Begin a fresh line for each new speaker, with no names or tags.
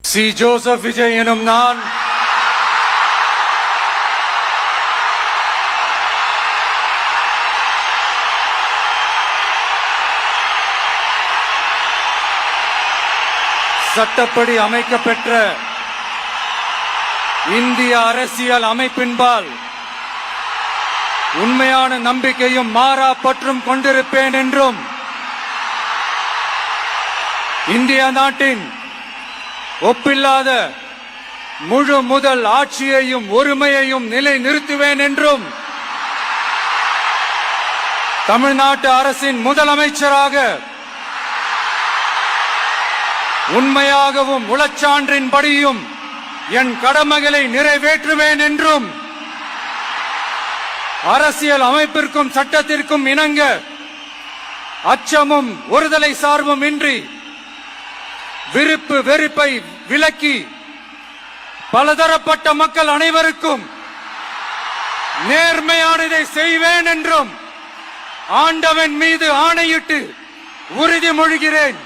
C. Joseph Vijay எனும் நான் சட்டப்படி அமைக்கப்பெற்ற இந்திய அரசியல் அமைப்பின்பால் உண்மையான நம்பிக்கையும் மாறா பற்றும் கொண்டிருப்பேன் என்றும் இந்திய நாட்டின் ஒப்பில்லாத முழு முதல் ஆட்சியையும் ஒருமையையும் நிலை நிறுத்துவேன் என்றும் தமிழ்நாட்டு அரசின் முதலமைச்சராக உண்மையாகவும் உளச்சான்றின்படியும் என் கடமைகளை நிறைவேற்றுவேன் என்றும் அரசியல் அமைப்பிற்கும் சட்டத்திற்கும் இணங்க அச்சமும் ஒருதலை சார்பும் இன்றி விருப்பு வெறுப்பை விலக்கி பலதரப்பட்ட மக்கள் அனைவருக்கும் நேர்மையானதை செய்வேன் என்றும் ஆண்டவன் மீது ஆணையிட்டு உறுதிமொழிகிறேன்.